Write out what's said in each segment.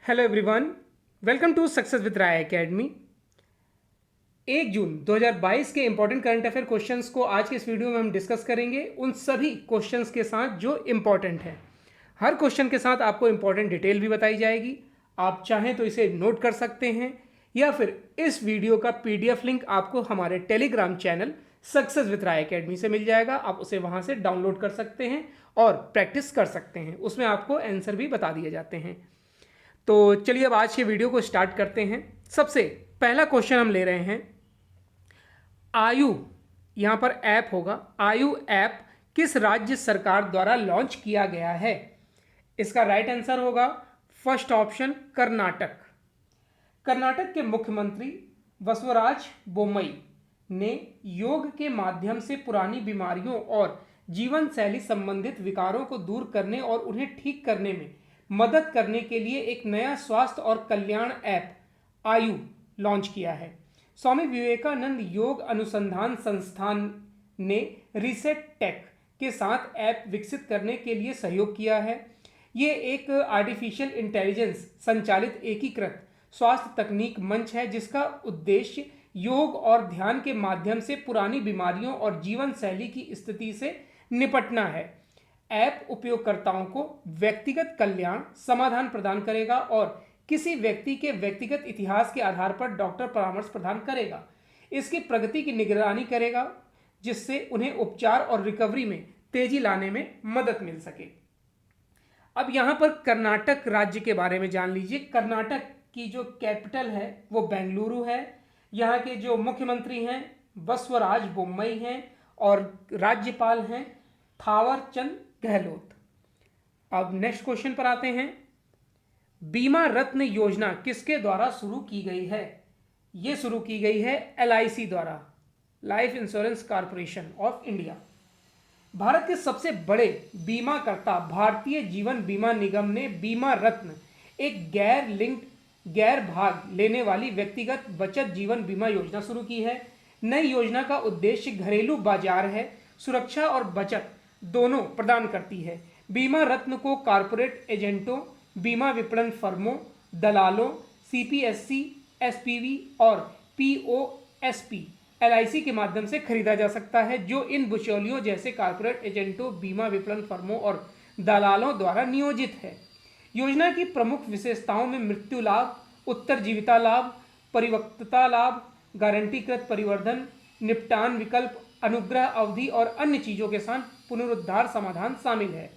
Hello everyone, welcome to Success with Rai Academy. 1 जून 2022 के important current affair questions को आज के इस वीडियो में हम डिस्कस करेंगे, उन सभी क्वेश्चंस के साथ जो इंपॉर्टेंट है। हर क्वेश्चन के साथ आपको इंपॉर्टेंट डिटेल भी बताई जाएगी। आप चाहें तो इसे नोट कर सकते हैं या फिर इस वीडियो का पीडीएफ लिंक आपको हमारे Telegram channel Success with Rai Academy से मिल जाएगा। आप उसे वहां से डाउनलोड कर सकते हैं और प्रैक्टिस कर सकते हैं। उसमें आपको आंसर भी बता दिए जाते हैं। तो चलिए अब आज के वीडियो को स्टार्ट करते हैं। सबसे पहला क्वेश्चन हम ले रहे हैं, आयु, यहां पर ऐप होगा, आयु ऐप किस राज्य सरकार द्वारा लॉन्च किया गया है? इसका राइट आंसर होगा फर्स्ट ऑप्शन, कर्नाटक। कर्नाटक के मुख्यमंत्री बसवराज बोम्मई ने योग के माध्यम से पुरानी बीमारियों और जीवन शैली संबंधित विकारों को दूर करने और उन्हें ठीक करने में मदद करने के लिए एक नया स्वास्थ्य और कल्याण ऐप आयु लॉन्च किया है। स्वामी विवेकानंद योग अनुसंधान संस्थान ने रीसेट टेक के साथ ऐप विकसित करने के लिए सहयोग किया है। ये एक आर्टिफिशियल इंटेलिजेंस संचालित एकीकृत स्वास्थ्य तकनीक मंच है जिसका उद्देश्य योग और ध्यान के माध्यम से पुरानी बीमारियों और जीवन शैली की स्थिति से निपटना है। ऐप उपयोगकर्ताओं को व्यक्तिगत कल्याण समाधान प्रदान करेगा और किसी व्यक्ति के व्यक्तिगत इतिहास के आधार पर डॉक्टर परामर्श प्रदान करेगा। इसकी प्रगति की निगरानी करेगा जिससे उन्हें उपचार और रिकवरी में तेजी लाने में मदद मिल सके। अब यहां पर कर्नाटक राज्य के बारे में जान लीजिए। कर्नाटक की जो कैपिटल है वो बेंगलुरु है। यहाँ के जो मुख्यमंत्री हैं बसवराज बोम्मई हैं और राज्यपाल हैं थावरचंद गहलोत। अब नेक्स्ट क्वेश्चन पर आते हैं, बीमा रत्न योजना किसके द्वारा शुरू की गई है? यह शुरू की गई है एलआईसी द्वारा, life insurance corporation of India. Bharat के सबसे बड़े बीमाकर्ता भारतीय जीवन बीमा निगम ने बीमा रत्न, एक गैर लिंक्ड गैर भाग लेने वाली व्यक्तिगत बचत जीवन बीमा योजना शुरू की है। नई योजना का उद्देश्य घरेलू बाजार है, सुरक्षा और बचत दोनों प्रदान करती है। बीमा रत्न को कॉर्पोरेट एजेंटों, बीमा विपणन फर्मों, दलालों, सीपीएससी, एसपीवी और पीओएसपी एलआईसी के माध्यम से खरीदा जा सकता है, जो इन बिचौलियों जैसे कॉर्पोरेट एजेंटों, बीमा विपणन फर्मों और दलालों द्वारा नियोजित है। योजना की प्रमुख विशेषताओं में मृत्यु लाभ, उत्तरजीविता लाभ, परिपक्वता लाभ, गारंटीकृत परिवर्धन, निपटान विकल्प, अनुग्रह अवधि और अन्य चीजों के साथ पुनरुद्धार समाधान शामिल है।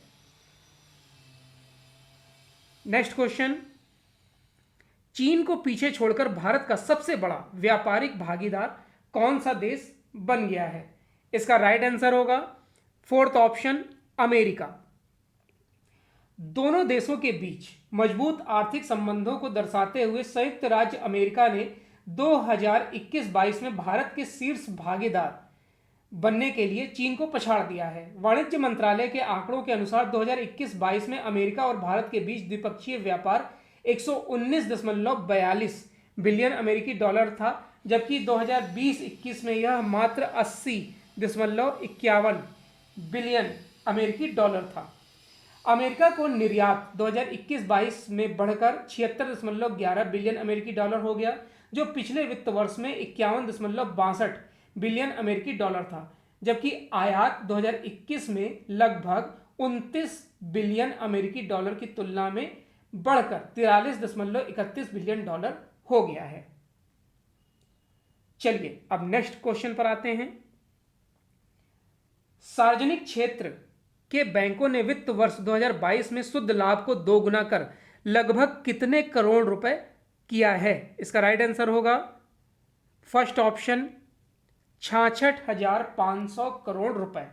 नेक्स्ट क्वेश्चन, चीन को पीछे छोड़कर भारत का सबसे बड़ा व्यापारिक भागीदार कौन सा देश बन गया है? इसका राइट आंसर होगा फोर्थ ऑप्शन, अमेरिका। दोनों देशों के बीच मजबूत आर्थिक संबंधों को दर्शाते हुए संयुक्त राज्य अमेरिका ने 2021-22 में भारत के शीर्ष भागीदार बनने के लिए चीन को पछाड़ दिया है। वाणिज्य मंत्रालय के आंकड़ों के अनुसार 2021-22 में अमेरिका और भारत के बीच द्विपक्षीय व्यापार 119.42 बिलियन अमेरिकी डॉलर था, जबकि 2020-21 में यह मात्र 80.51 बिलियन अमेरिकी डॉलर था। अमेरिका को निर्यात 2021-22 में बढ़कर 76.11 बिलियन अमेरिकी डॉलर हो गया, जो पिछले वित्त वर्ष में 51.62 बिलियन अमेरिकी डॉलर था, जबकि आयात 2021 में लगभग 29 बिलियन अमेरिकी डॉलर की तुलना में बढ़कर 43.31 बिलियन डॉलर हो गया है। चलिए अब नेक्स्ट क्वेश्चन पर आते हैं। सार्वजनिक क्षेत्र के बैंकों ने वित्त वर्ष 2022 में शुद्ध लाभ को दोगुना कर लगभग कितने करोड़ रुपए किया है? इसका राइट आंसर होगा फर्स्ट ऑप्शन, 66,500 करोड़ रुपए।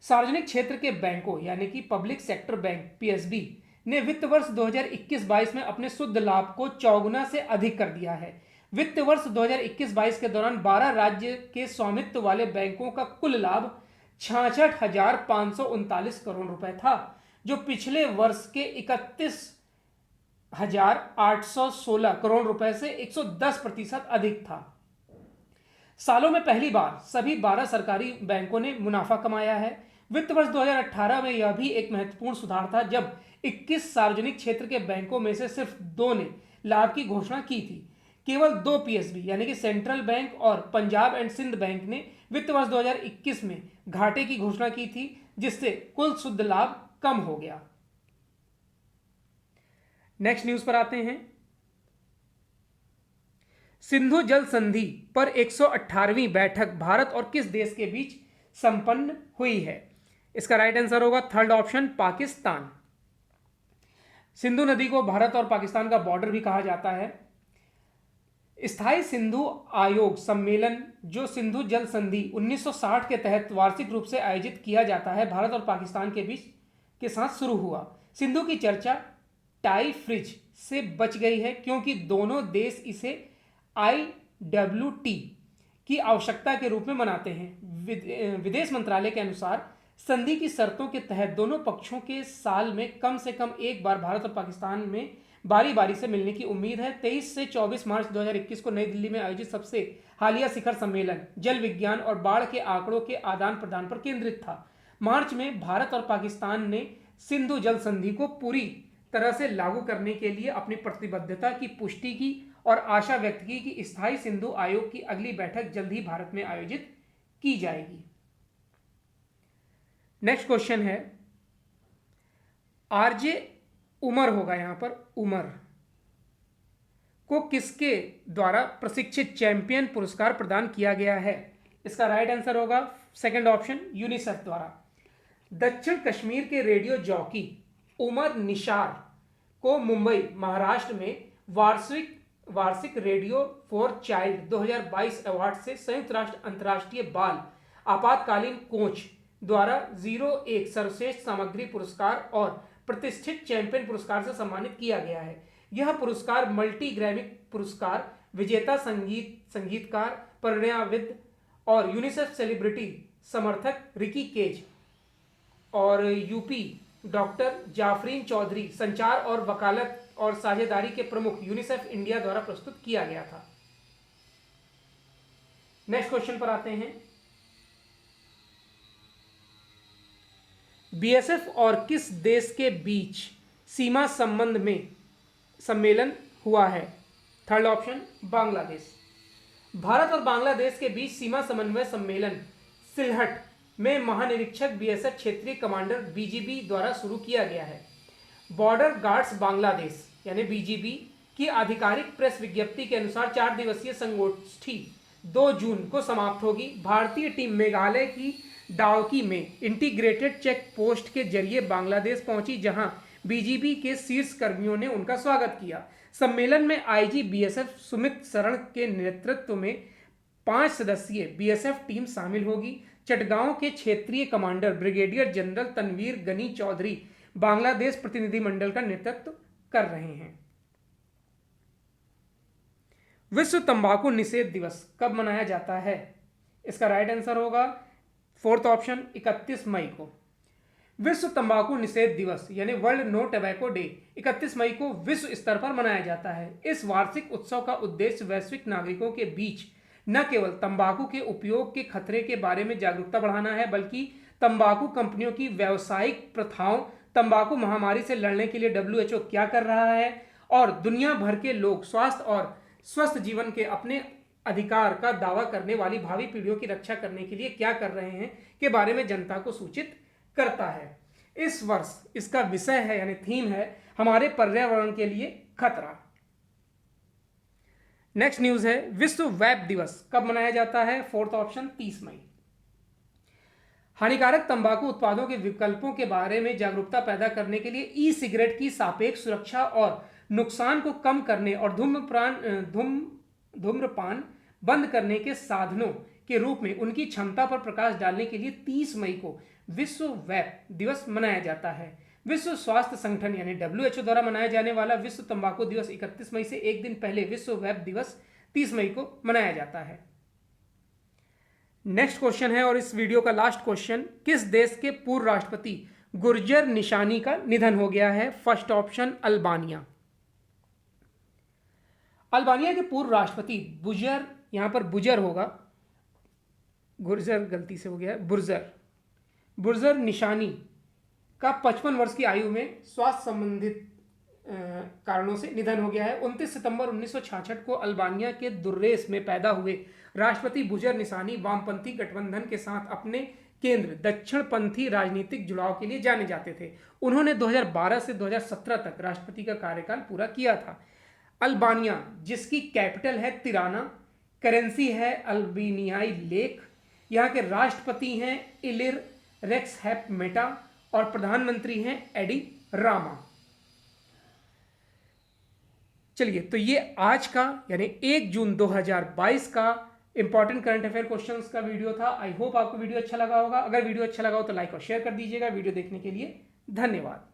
सार्वजनिक क्षेत्र के बैंकों यानी कि पब्लिक सेक्टर बैंक पीएसबी ने वित्त वर्ष 2021-22 में अपने शुद्ध लाभ को चौगुना से अधिक कर दिया है। वित्त वर्ष 2021-22 के दौरान 12 राज्य के स्वामित्व वाले बैंकों का कुल लाभ 66,539 करोड़ रुपए था, जो पिछले वर्ष के 31,816 करोड़ रुपए से 110% अधिक था। सालों में पहली बार सभी 12 सरकारी बैंकों ने मुनाफा कमाया है। वित्त वर्ष 2018 में यह भी एक महत्वपूर्ण सुधार था, जब 21 सार्वजनिक क्षेत्र के बैंकों में से सिर्फ 2 ने लाभ की घोषणा की थी। केवल 2 पीएसबी यानी कि सेंट्रल बैंक और पंजाब एंड सिंध बैंक ने वित्त वर्ष 2021 में घाटे की घोषणा की थी, जिससे कुल शुद्ध लाभ कम हो गया। नेक्स्ट न्यूज पर आते हैं। सिंधु जल संधि पर 118वीं बैठक भारत और किस देश के बीच संपन्न हुई है? इसका राइट आंसर होगा थर्ड ऑप्शन, पाकिस्तान। सिंधु नदी को भारत और पाकिस्तान का बॉर्डर भी कहा जाता है। स्थायी सिंधु आयोग सम्मेलन, जो सिंधु जल संधि 1960 के तहत वार्षिक रूप से आयोजित किया जाता है, भारत और पाकिस्तान के बीच के साथ शुरू हुआ। सिंधु की चर्चा टाई फ्रिज से बच गई है क्योंकि दोनों देश इसे IWT की आवश्यकता के रूप में मनाते हैं। विदेश मंत्रालय के अनुसार संधि की शर्तों के तहत दोनों पक्षों के साल में कम से कम एक बार भारत और पाकिस्तान में बारी बारी से मिलने की उम्मीद है। 23 से 24 मार्च 2021 को नई दिल्ली में आयोजित सबसे हालिया शिखर सम्मेलन जल विज्ञान और बाढ़ के आंकड़ों के आदान प्रदान पर केंद्रित था। मार्च में भारत और पाकिस्तान ने सिंधु जल संधि को पूरी तरह से लागू करने के लिए अपनी प्रतिबद्धता की पुष्टि की और आशा व्यक्त की कि स्थायी सिंधु आयोग की अगली बैठक जल्द ही भारत में आयोजित की जाएगी। नेक्स्ट क्वेश्चन है, आरजे उमर होगा यहां पर, उमर को किसके द्वारा प्रशिक्षित चैंपियन पुरस्कार प्रदान किया गया है? इसका राइट आंसर होगा सेकंड ऑप्शन, यूनिसेफ द्वारा। दक्षिण कश्मीर के रेडियो जॉकी उमर निशार को मुंबई महाराष्ट्र में वार्षिक रेडियो फॉर चाइल्ड 2022 अवार्ड से संयुक्त राष्ट्र अंतर्राष्ट्रीय बाल आपातकालीन कोच द्वारा 01 सर्वश्रेष्ठ सामग्री पुरस्कार और प्रतिष्ठित चैंपियन पुरस्कार से सम्मानित किया गया है। यह पुरस्कार मल्टी ग्रैमी पुरस्कार विजेता संगीतकार परिणयविद और यूनिसेफ सेलिब्रिटी समर्थक रिकी केज और यूपी डॉक्टर जाफरीन चौधरी संचार और वकालत और साझेदारी के प्रमुख यूनिसेफ इंडिया द्वारा प्रस्तुत किया गया था। नेक्स्ट क्वेश्चन पर आते हैं। बीएसएफ और किस देश के बीच सीमा संबंध में सम्मेलन हुआ है? Third option, Bangladesh. भारत और बांग्लादेश के बीच सीमा समन्वय सम्मेलन सिलहट में महानिरीक्षक बीएसएफ क्षेत्रीय कमांडर बीजीबी द्वारा शुरू किया गया है। बॉर्डर गार्ड्स बांग्लादेश यानी बीजीबी की आधिकारिक प्रेस विज्ञप्ति के अनुसार 4 दिवसीय संगोष्ठी 2 जून को समाप्त होगी। भारतीय टीम मेघालय की डाउकी में इंटीग्रेटेड चेक पोस्ट के जरिए बांग्लादेश पहुंची, जहां बीजीबी के शीर्ष कर्मियों ने उनका स्वागत किया। सम्मेलन में आईजी बीएसएफ सुमित शरण के नेतृत्व में 5 सदस्यीय बीएसएफ टीम शामिल होगी। चटगांव के क्षेत्रीय commander brigadier general Tanvir Gani Chowdhury Bangladesh प्रतिनिधिमंडल का नेतृत्व कर रहे हैं। विश्व तंबाकू निषेध दिवस कब मनाया जाता है? इसका राइट आंसर होगा फोर्थ ऑप्शन, 31 मई को। विश्व तंबाकू निषेध दिवस यानी वर्ल्ड नो टोबैको डे 31 मई को विश्व स्तर पर मनाया जाता है। इस वार्षिक उत्सव का उद्देश्य वैश्विक नागरिकों के बीच न केवल तंबाकू के उपयोग के खतरे के बारे में जागरूकता बढ़ाना है, बल्कि तंबाकू कंपनियों की व्यावसायिक प्रथाओं, तंबाकू महामारी से लड़ने के लिए WHO क्या कर रहा है और दुनिया भर के लोग स्वास्थ्य और स्वस्थ जीवन के अपने अधिकार का दावा करने वाली भावी पीढ़ियों की रक्षा करने के लिए क्या कर रहे हैं के बारे में जनता को सूचित करता है। इस वर्ष इसका विषय है यानी थीम है हमारे पर्यावरण के लिए खतरा। नेक्स्ट न्यूज है, विश्व वेप दिवस कब मनाया जाता है? फोर्थ ऑप्शन, 30 मई। हानिकारक तंबाकू उत्पादों के विकल्पों के बारे में जागरूकता पैदा करने के लिए ई सिगरेट की सापेक्ष सुरक्षा और नुकसान को कम करने और धूम्रपान बंद करने के साधनों के रूप में उनकी क्षमता पर प्रकाश डालने के लिए 30 मई को विश्व वेप दिवस मनाया जाता है। विश्व स्वास्थ्य संगठन यानी WHO द्वारा मनाया जाने वाला विश्व तंबाकू दिवस 31 मई से एक दिन पहले विश्व वेप दिवस 30 मई को मनाया जाता है। नेक्स्ट क्वेश्चन है और इस वीडियो का लास्ट क्वेश्चन, किस देश के पूर्व राष्ट्रपति गुर्जर निशानी का निधन हो गया है? First option, Albania. अल्बानिया के पूर्व राष्ट्रपति बुजर, यहां पर बुजर होगा, गुर्जर गलती से हो गया है, बुर्जर निशानी का 55 वर्ष की आयु में स्वास्थ्य संबंधित कारणों से निधन हो गया है। 29 सितंबर 1966 को अल्बानिया के दुर्रेस में पैदा हुए राष्ट्रपति बुजर निसानी वामपंथी गठबंधन के साथ अपने केंद्र दक्षिणपंथी राजनीतिक जुड़ाव के लिए जाने जाते थे। उन्होंने 2012 से 2017 तक राष्ट्रपति का कार्यकाल पूरा किया था। अल्बानिया, जिसकी कैपिटल है तिराना, करेंसी है अल्बेनियाई लेख, यहाँ के राष्ट्रपति हैं इलिर रेक्सहेपमेटा और प्रधानमंत्री हैं एडी रामा। चलिए, तो ये आज का यानी 1 जून 2022 का इंपॉर्टेंट करंट अफेयर क्वेश्चंस का वीडियो था। आई होप आपको वीडियो अच्छा लगा होगा। अगर वीडियो अच्छा लगा हो तो लाइक और शेयर कर दीजिएगा। वीडियो देखने के लिए धन्यवाद।